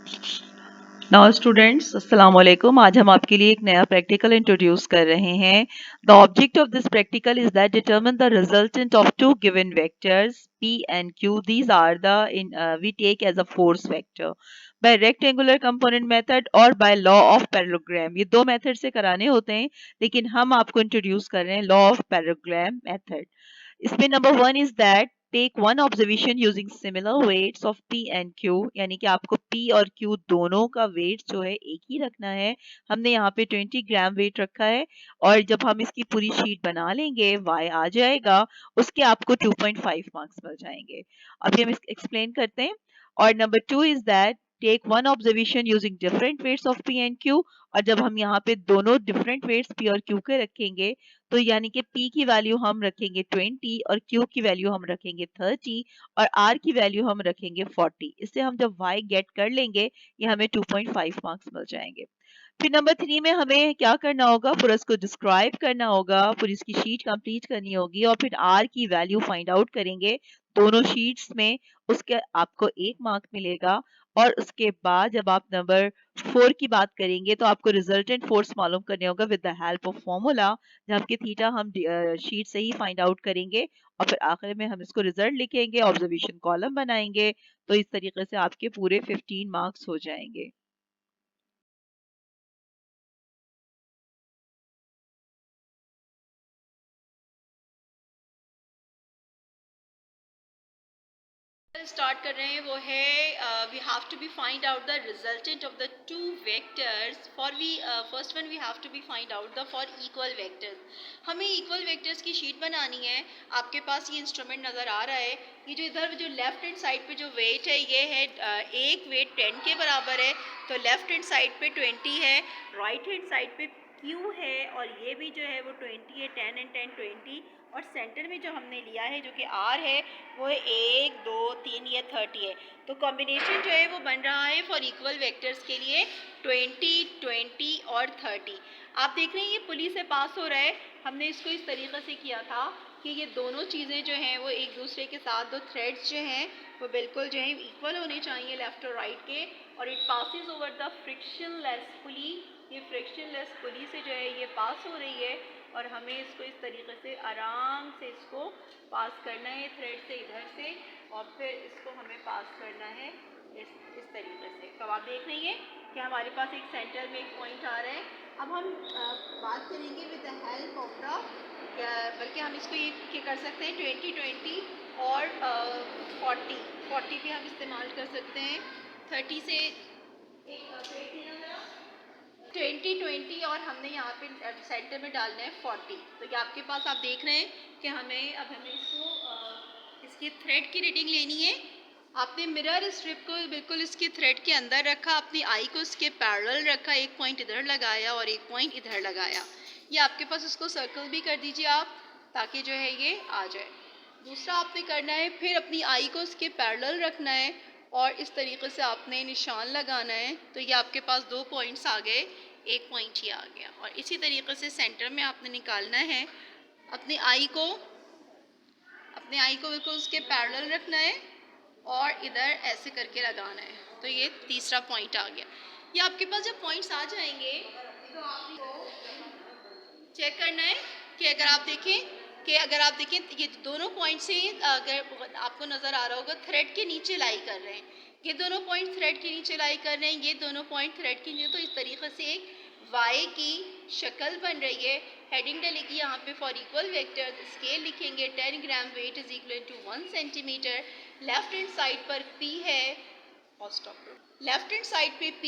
Now students अस्सलाम वालेकुम। आज हम आपके लिए एक नया प्रैक्टिकल इंट्रोड्यूस कर रहे हैं। The object of this practical is that determine the resultant of two given vectors p and q. These are the we take as a force vector by rectangular component method और by law of parallelogram. ये दो method से कराने होते हैं, लेकिन हम आपको इंट्रोड्यूस कर रहे हैं लॉ ऑफ पैरेललोग्राम मेथड। इसमें number one is that take one observation using similar weights of p and q, यानी कि आपको p और q दोनों का वेट जो है एक ही रखना है। हमने यहाँ पे 20 ग्राम वेट रखा है और जब हम इसकी पूरी शीट बना लेंगे y आ जाएगा, उसके आपको 2.5 मार्क्स मिल जाएंगे। अभी हम एक्सप्लेन करते हैं। और number two is that take one observation using different weights of p and q, और जब हम यहाँ पे दोनों डिफरेंट वेट्स p और q के रखेंगे, तो यानी कि p की वैल्यू हम रखेंगे 20 और q की वैल्यू हम रखेंगे 30 और r की वैल्यू हम रखेंगे 40। इससे हम जब y गेट कर लेंगे, ये हमें 2.5 मार्क्स मिल जाएंगे। फिर नंबर थ्री में हमें क्या करना होगा, पूरा इसको डिस्क्राइब करना होगा, पूरी इसकी शीट कंप्लीट करनी होगी और फिर r की वैल्यू फाइंड आउट करेंगे दोनों शीट्स में, उसके आपको 1 मार्क मिलेगा। और उसके बाद जब आप नंबर 4 की बात करेंगे, तो आपको रिजल्टेंट फोर्स मालूम करने होगा with the help of formula, जहाँ के थीटा हम शीट से ही फाइंड आउट करेंगे और फिर आखिर में हम इसको रिजल्ट लिखेंगे, ऑब्जर्वेशन कॉलम बनाएंगे। तो इस तरीके से आपके पूरे 15 मार्क्स हो जाएंगे। स्टार्ट कर रहे हैं वो है we have to be find out the resultant of the two vectors for we first one we have to be find out the four equal vectors. हमें इक्वल वेक्टर्स की शीट बनानी है। आपके पास ये इंस्ट्रूमेंट नज़र आ रहा है। ये जो इधर जो लेफ्ट हैंड साइड पे जो वेट है, ये है एक वेट 10 के बराबर है, तो लेफ्ट हैंड साइड पे 20 है, राइट हैंड साइड पे Q है और ये भी जो है वो 20 है, 10 एंड 10 20, और सेंटर में जो हमने लिया है जो कि R है वो है 1 2 3, ये 30 है। तो कॉम्बिनेशन जो है वो बन रहा है फॉर इक्वल वेक्टर्स के लिए 20 20 और 30। आप देख रहे हैं ये पुली से पास हो रहा है। हमने इसको इस तरीके से किया था कि ये दोनों चीज़ें जो हैं वो एक दूसरे के साथ, दो थ्रेड्स जो हैं वो बिल्कुल जो है इक्वल होने चाहिए लेफ़्ट और राइट के, और it passes over the frictionless pulley. ये फ्रिक्शनलेस पुली से जो है ये पास हो रही है और हमें इसको इस तरीके से आराम से इसको पास करना है थ्रेड से इधर से, और फिर इसको हमें पास करना है इस तरीके से। तो आप देख रही हैं कि हमारे पास एक सेंटर में एक पॉइंट आ रहा है। अब हम बात करेंगे with the help of the, बल्कि हम इसको ये कर सकते हैं 20 20 और 40 भी हम इस्तेमाल कर सकते हैं। 30 से एक 20 20 और हमने यहाँ पे सेंटर में डालना है 40। तो ये आपके पास आप देख रहे हैं कि हमें इसको इसकी थ्रेड की रीडिंग लेनी है। आपने मिरर स्ट्रिप को बिल्कुल इसके थ्रेड के अंदर रखा, अपनी आई को इसके पैरेलल रखा, एक पॉइंट इधर लगाया और एक पॉइंट इधर लगाया। ये आपके पास इसको सर्कल भी कर दीजिए आप, ताकि जो है ये आ जाए। दूसरा आपने करना है, फिर अपनी आई को इसके पैरेलल रखना है और इस तरीके से आपने निशान लगाना है। तो ये आपके पास 2 पॉइंट्स आ गए, एक पॉइंट ही आ गया। और इसी तरीके से सेंटर में आपने निकालना है, अपनी आई को बिल्कुल उसके पैरेलल रखना है और इधर ऐसे करके लगाना है। तो ये तीसरा पॉइंट आ गया। ये आपके पास जब पॉइंट्स आ जाएंगे तो आपको चेक करना है कि अगर आप देखें ये दोनों पॉइंट से, अगर आपको नज़र आ रहा होगा थ्रेड के नीचे लाई कर रहे हैं, ये दोनों पॉइंट थ्रेड के नीचे लाई कर रहे हैं, ये दोनों पॉइंट थ्रेड के नीचे, तो इस तरीके से एक वाई की शक्ल बन रही है। हेडिंग डलेगी यहाँ पे फॉर इक्वल वेक्टर्स, स्केल लिखेंगे 10 gram weight is equal to 1 centimetre. Left hand side पर P है और स्टॉप। लेफ्ट हैंड साइड पे P,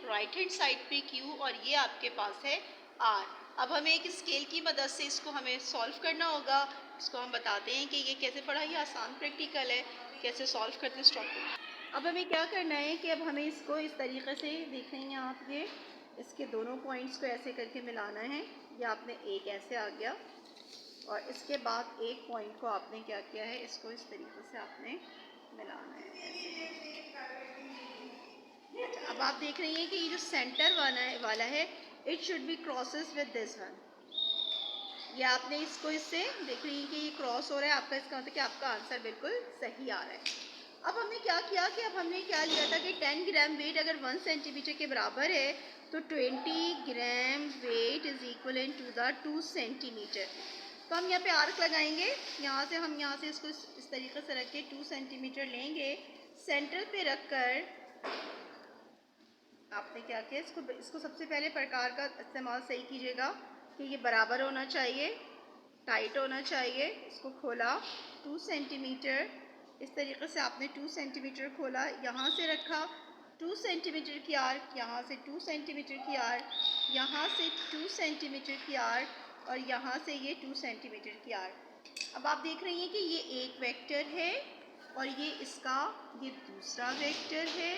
राइट हैंड साइड पे Q और ये आपके पास है R। अब हमें एक स्केल की मदद से इसको हमें सॉल्व करना होगा। इसको हम बताते हैं कि ये कैसे, पढ़ा ये आसान प्रैक्टिकल है, कैसे सॉल्व करते हैं स्टॉप। अब हमें क्या करना है कि अब हमें इसको इस तरीके से देख रही हैं आप, ये इसके दोनों पॉइंट्स को ऐसे करके मिलाना है। ये आपने एक ऐसे आ गया और इसके बाद एक पॉइंट को आपने क्या किया है, इसको इस तरीके से आपने मिलाना है ऐसे। अब आप देख रही हैं कि ये जो सेंटर वाला है it should be crosses with this one. ये आपने इसको इससे देख रही हैं कि ये क्रॉस हो रहा है आपका, इसका मतलब कि आपका आंसर बिल्कुल सही आ रहा है। अब हमने क्या किया कि अब हमने क्या लिया था कि 10 ग्राम वेट अगर 1 सेंटीमीटर के बराबर है तो 20 gram weight is equal to the 2 centimetre. तो हम यहाँ पे आर्क लगाएंगे, यहाँ से इसको इस तरीके से रख के 2 सेंटीमीटर लेंगे, सेंटर पे रखकर आपने क्या किया, इसको सबसे पहले प्रकार का इस्तेमाल सही कीजिएगा कि ये बराबर होना चाहिए, टाइट होना चाहिए। इसको खोला 2 सेंटीमीटर, इस तरीके से आपने 2 सेंटीमीटर खोला, यहाँ से रखा 2 सेंटीमीटर की आर्क, यहाँ से 2 सेंटीमीटर की आर्क, यहाँ से 2 सेंटीमीटर की आर्क और यहाँ से ये 2 सेंटीमीटर की आर्क। अब आप देख रही हैं कि ये एक वेक्टर है और ये दूसरा वेक्टर है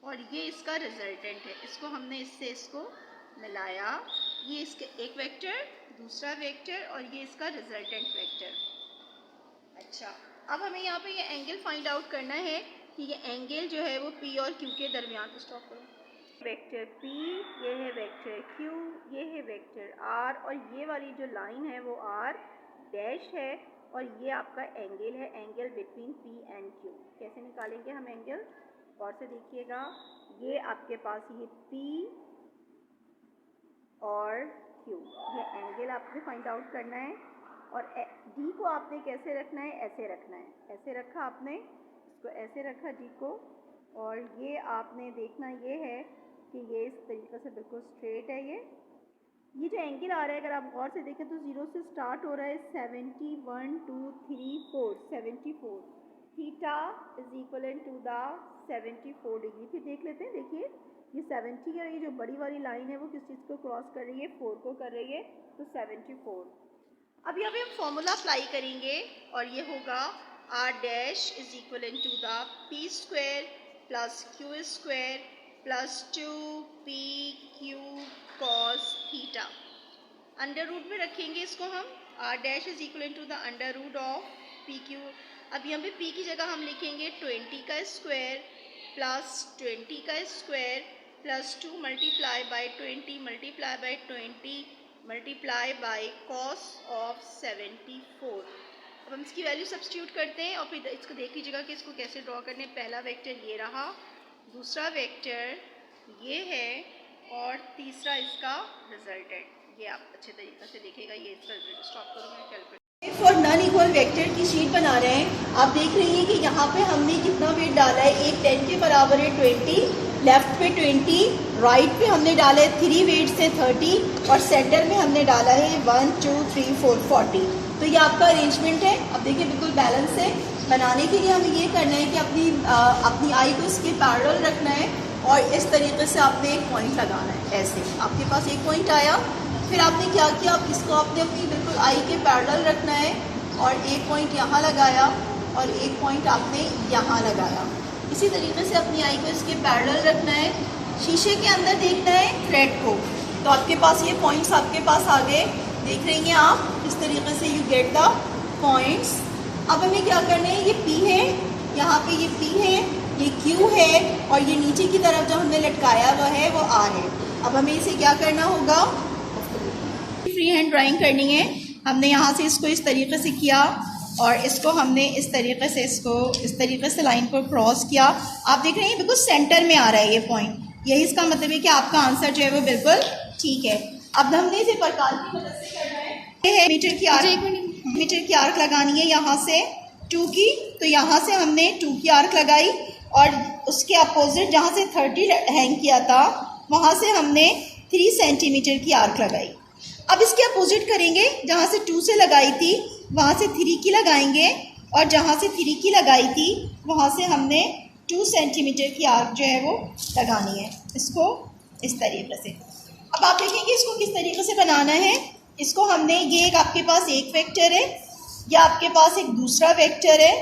और ये इसका रिजल्टेंट है। इसको हमने इसको मिलाया, ये इसके एक वेक्टर, दूसरा वेक्टर और ये इसका रिजल्टेंट वेक्टर। अच्छा, अब हमें यहाँ पे ये एंगल फाइंड आउट करना है कि ये एंगल जो है वो P और Q के दरमियान। स्टॉप करो। वेक्टर P, ये है वेक्टर Q, ये है वेक्टर R और ये वाली जो लाइन है वो R डैश है और ये आपका एंगल है, angle between P and Q। कैसे निकालेंगे हम एंगल, और से देखिएगा, ये आपके पास ये P और Q, ये एंगल आपने फाइंड आउट करना है और D को आपने कैसे रखना है, ऐसे रखना है। ऐसे रखा आपने, इसको ऐसे रखा D को, और ये आपने देखना ये है कि ये इस तरीके से बिल्कुल स्ट्रेट है। ये जो एंगल आ रहा है अगर आप गौर से देखें तो 0 से स्टार्ट हो रहा है, 71 2 3 4 74, theta is equal to the 74 degree. फिर देख लेते हैं, देखिए ये 70 है, ये जो बड़ी वाली लाइन है वो किस चीज़ को क्रॉस कर रही है, 4 को कर रही है, तो 74। अब यहाँ पे हम फॉर्मूला अप्लाई करेंगे और ये होगा R dash is equal to the P square plus Q square plus 2PQ cos theta. Under root में रखेंगे इसको हम, R dash is equal to the under root of PQ। अब यहाँ पे P की जगह हम लिखेंगे 20 का स्क्वायर प्लस 20 का square plus 2 multiply by 20 multiply by 20 multiply by cos of 74। अब हम इसकी वैल्यू सब्स्टिट्यूट करते हैं और फिर इसको देख लीजिएगा कि इसको कैसे ड्रॉ करने। पहला वेक्टर ये रहा, दूसरा वेक्टर ये है और तीसरा इसका रिजल्टेंट। ये आप अच्छे तरीके से देखिएगा, ये इसका रिजल्ट। स्टॉप करो, मैं calculate. For non equal vector की शीट बना रहे हैं। आप देख रही हैं कि यहाँ पे हमने कितना वेट डाला है, एक 10 के बराबर है 20, लेफ्ट पे 20, राइट पे हमने डाला है 3 वेट से 30 और सेंटर में हमने डाला है 1 2 3 4 40। तो ये आपका अरेंजमेंट है। अब देखिए बिल्कुल बैलेंस है। बनाने के लिए हमें ये करना है कि अपनी आई को इसके पैरेलल रखना है और इस तरीके से आपने एक पॉइंट लगाना है। ऐसे आपके पास एक पॉइंट आया, फिर आपने क्या किया, इसको आपने अपनी बिल्कुल आई के पैरेलल रखना है और एक पॉइंट यहाँ लगाया और एक पॉइंट आपने यहाँ लगाया। इसी तरीके से अपनी आई को इसके पैरेलल रखना है। शीशे के अंदर देखना है थ्रेड को, तो आपके पास ये पॉइंट्स आपके पास आ गए, देख रही हैं आप। इस तरीके से यू गेट द पॉइंट्स। अब हमें क्या करना है, ये P है, यहाँ पे ये P है, ये Q है और ये नीचे की तरफ जो हमने लटकाया हुआ है वो R है। अब हमें इसे क्या करना होगा, फ्री हैंड ड्राइंग करनी है। हमने यहाँ से इसको इस तरीके से किया और इसको हमने इस तरीके से लाइन को क्रॉस किया। आप देख रहे हैं बिल्कुल सेंटर में आ रहा है ये पॉइंट। यही इसका मतलब है कि आपका आंसर जो है वो बिल्कुल ठीक है। अब हमने इसे प्रकार की मदद से करना है। ये है मीटर की आर्क लगानी है यहाँ से 2 की, तो यहाँ से हमने 2 की आर्क लगाई और उसके अपोजिट जहाँ से 30 हैंग किया था वहाँ से हमने 3 सेंटीमीटर की आर्क लगाई। अब इसके अपोजिट करेंगे, जहाँ से 2 से लगाई थी वहाँ से 3 की लगाएंगे और जहाँ से 3 की लगाई थी वहाँ से हमने 2 सेंटीमीटर की आर्क जो है वो लगानी है, इसको इस तरीके से। अब आप देखेंगे इसको किस तरीके से बनाना है। इसको हमने, ये एक आपके पास एक वेक्टर है, ये आपके पास एक दूसरा वेक्टर है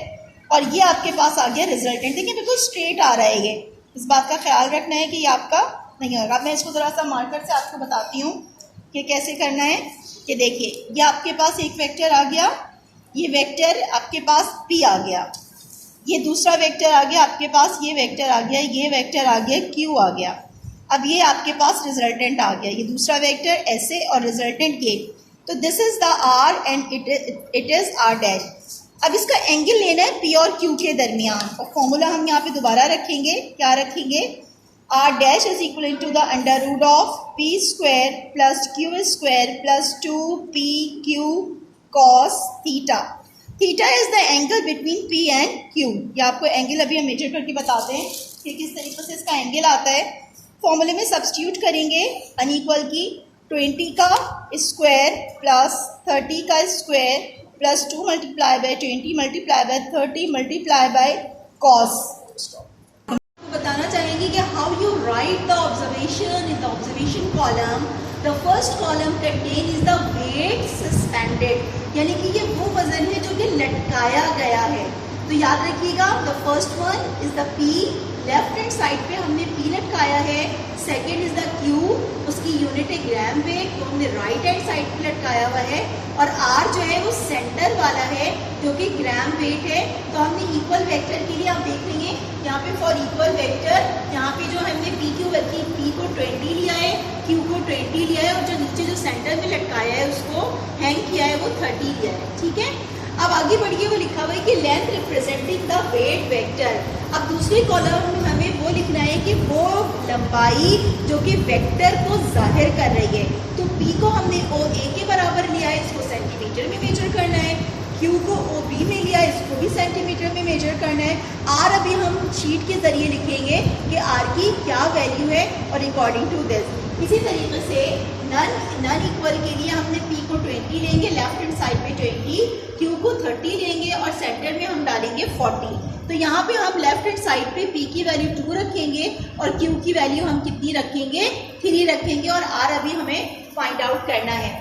और ये आपके पास आ गया रिजल्टेंट। देखिए बिल्कुल स्ट्रेट आ रहा है ये, इस बात का ख्याल रखना है कि ये आपका नहीं होगा। मैं इसको ज़रा सा मार्कर से आपको बताती हूँ कि कैसे करना है। कि देखिए ये आपके पास एक वेक्टर आ गया, ये वेक्टर आपके पास P आ गया, ये दूसरा वेक्टर आ गया आपके पास, ये वेक्टर आ गया, ये वेक्टर आ गया, Q आ गया। अब ये आपके पास रिजल्टेंट आ गया, ये दूसरा वेक्टर ऐसे और रिजल्टेंट ये। तो this is the R and it is R dash. अब इसका एंगल लेना है पी और क्यू के दरमियान, और फॉर्मूला हम यहाँ पे दोबारा रखेंगे, क्या रखेंगे, R dash is equal to the under root of P square plus Q square plus 2pq cos theta. Theta is the angle between P and Q. ये आपको एंगल अभी हम मेजर करके बताते हैं कि किस तरीके से इसका एंगल आता है। फॉर्मूले में सब्स्टिट्यूट करेंगे, अनइक्वल की 20 का स्क्वायर प्लस 30 का square plus 2 multiply by 20 multiply by 30 multiply by cos. बताना चाहेंगे कि how you write the observation in the observation column. The first column contain is the weight suspended, यानी कि ये वो वजन है जो कि लटकाया गया है। तो याद रखिएगा, the first one is the P, left hand side पे हमने पी लटकाया है। सेकेंड इज द क्यू, उसकी यूनिट है ग्राम वेट, तो हमने राइट हैंड साइड पे लटकाया हुआ है। और आर जो है वो सेंटर वाला है जो कि ग्राम वेट है। तो हमने इक्वल वेक्टर के लिए आप देख लेंगे यहाँ पे फॉर इक्वल वेक्टर, यहाँ पे जो हमने पी क्यू रखी, पी को 20 लिया है, क्यू को 20 लिया है, और जो नीचे जो सेंटर में लटकाया है उसको हैंग किया है वो 30 लिया है। ठीक है, अब आगे बढ़िए, वो लिखा हुआ है कि length representing the weight vector. अब दूसरे कॉलम में हमें वो लिखना है कि वो लंबाई जो कि वेक्टर को जाहिर कर रही है। तो पी को हमने ओ ए के बराबर लिया है, इसको सेंटीमीटर में मेजर करना है। क्यू को ओ बी में लिया, इसको भी सेंटीमीटर में मेजर करना है। आर अभी हम शीट के जरिए लिखेंगे कि आर की क्या वैल्यू है, और अकॉर्डिंग टू दिस इसी तरीके से नन इक्वल के लिए हमने पी को 20 लेंगे, लेफ्ट हैंड साइड पे 20, क्यू को 30 लेंगे, और सेंटर में हम डालेंगे 40। तो यहाँ पे हम लेफ्ट हैंड साइड पे पी की वैल्यू 2 रखेंगे और क्यू की वैल्यू हम कितनी रखेंगे, 3 रखेंगे, और आर अभी हमें फाइंड आउट करना है।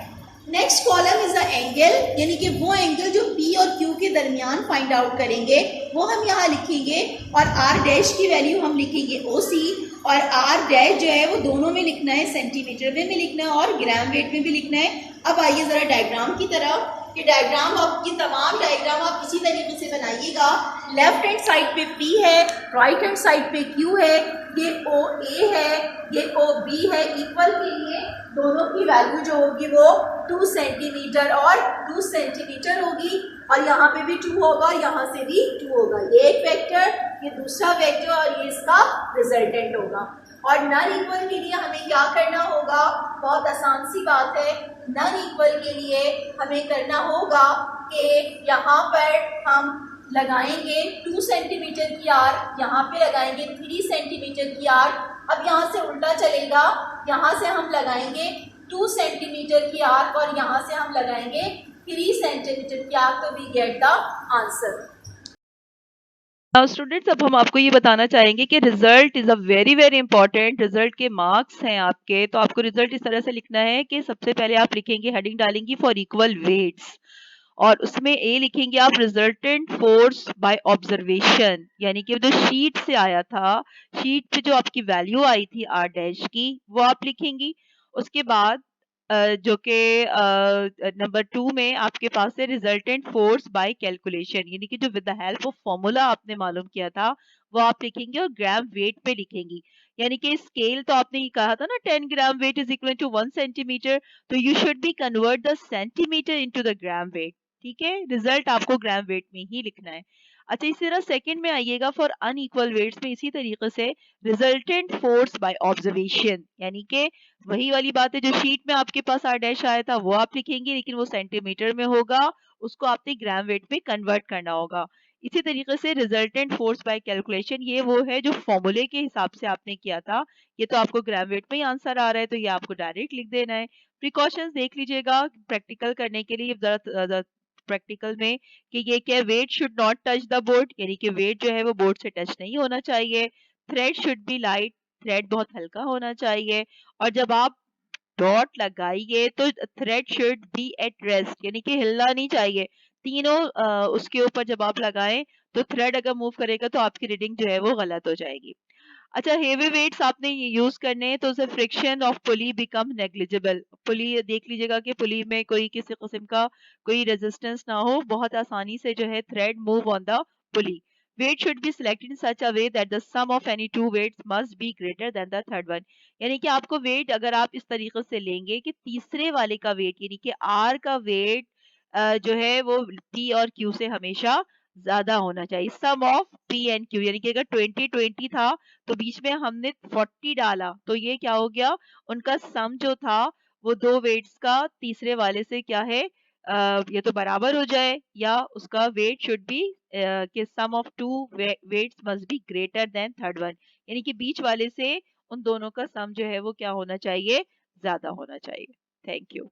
Next column is the angle, यानी कि वो एंगल जो पी और क्यू के दरमियान फाइंड आउट करेंगे वो हम यहाँ लिखेंगे, और आर डैश की वैल्यू हम लिखेंगे ओ सी, और आर डैश जो है वो दोनों में लिखना है, सेंटीमीटर में भी लिखना है और ग्राम वेट में भी लिखना है। अब आइए जरा डायग्राम की तरफ, कि डायग्राम, आपकी तमाम डायग्राम आप इसी तरीके से बनाइएगा। लेफ्ट हैंड साइड पे P है, राइट हैंड साइड पे Q है, ये OA है, ये OB है। इक्वल के लिए दोनों की वैल्यू जो होगी वो 2 सेंटीमीटर और 2 सेंटीमीटर होगी, और यहाँ पे भी 2 होगा, यहाँ से भी 2 होगा। ये एक वेक्टर, ये दूसरा वेक्टर, और ये इसका रिजल्टेंट होगा। और नन इक्वल के लिए हमें क्या करना होगा, बहुत आसान सी बात है। नन इक्वल के लिए हमें करना होगा कि यहाँ पर हम लगाएंगे 2 सेंटीमीटर की आर, यहाँ पे लगाएंगे 3 सेंटीमीटर की आर। अब यहाँ से उल्टा चलेगा, यहाँ से हम लगाएंगे 2 सेंटीमीटर की आर, और यहाँ से हम लगाएंगे 3 सेंटीमीटर की आर। तो we get the answer. Now students, अब हम आपको ये बताना चाहेंगे कि result is a very very important. Result के मार्क्स हैं आपके, तो आपको रिजल्ट इस तरह से लिखना है कि सबसे पहले आप लिखेंगे, हेडिंग डालेंगी फॉर इक्वल वेट्स, और उसमें ए लिखेंगे आप रिजल्टेंट फोर्स बाय ऑब्जर्वेशन, यानी कि जो शीट से आया था, शीट पे जो आपकी वैल्यू आई थी आर डैश की, वो आप लिखेंगी। उसके बाद जो कि नंबर 2 में आपके पास है रिजल्टेंट फोर्स बाय कैलकुलेशन, यानी कि जो with the help of formula आपने मालूम किया था वो आप लिखेंगे, और ग्राम वेट पे लिखेंगी। यानी कि स्केल तो आपने ये कहा था ना, 10 gram weight is equal to 1 centimetre, तो you should be convert the centimetre into the gram weight. ठीक है, रिजल्ट आपको ग्राम वेट में ही लिखना है। अच्छा, इसी तरह सेकंड में आइएगा फॉर अनइक्वल वेट्स में, इसी तरीके से रिजल्टेंट फोर्स बाय ऑब्जर्वेशन, यानी कि वही वाली बात है, जो शीट में आपके पास आर डैश आया था वो आप लिखेंगे, लेकिन वो सेंटीमीटर में होगा, उसको आपने ग्राम वेट में कन्वर्ट करना होगा। इसी तरीके से रिजल्टेंट फोर्स बाय कैलकुलेशन, ये वो है जो फॉर्मूले के हिसाब से आपने किया था। ये तो आपको ग्राम वेट में ही आंसर आ रहा है, तो ये आपको डायरेक्ट लिख देना है। प्रिकॉशंस देख लीजिएगा प्रैक्टिकल करने के लिए, जरा प्रैक्टिकल में, कि ये क्या, weight should not touch the board, यानी कि वेट जो है वो बोर्ड से टच नहीं होना चाहिए। Thread should be light, thread बहुत हल्का होना चाहिए। और जब आप डॉट लगाइए तो thread should be at rest, यानी कि हिलना नहीं चाहिए। तीनों उसके ऊपर जब आप लगाएं तो थ्रेड अगर मूव करेगा तो आपकी रीडिंग जो है वो गलत हो जाएगी। अच्छा, हेवी वेट्स आपने यूज करने हैं तो उसे friction of pulley become negligible. Pulley देख लीजिएगा कि पुली में कोई किसी किस्म का कोई रेजिस्टेंस ना हो, बहुत आसानी से जो है thread move on the pulley. Weight should be selected in such a way that the sum of any two weights must be greater than the third one, यानी कि आपको वेट अगर आप इस तरीके से लेंगे कि तीसरे वाले का वेट, यानी कि आर का वेट जो है वो P और Q से हमेशा ज्यादा होना चाहिए। सम ऑफ P एंड Q, यानी कि अगर 20-20 था तो बीच में हमने 40 डाला तो ये क्या हो गया, उनका सम जो था वो दो वेट्स का तीसरे वाले से क्या है, ये तो बराबर हो जाए, या उसका वेट शुड बी कि sum of two weights must be greater than third one, यानी कि बीच वाले से उन दोनों का सम जो है वो क्या होना चाहिए, ज्यादा होना चाहिए। Thank you.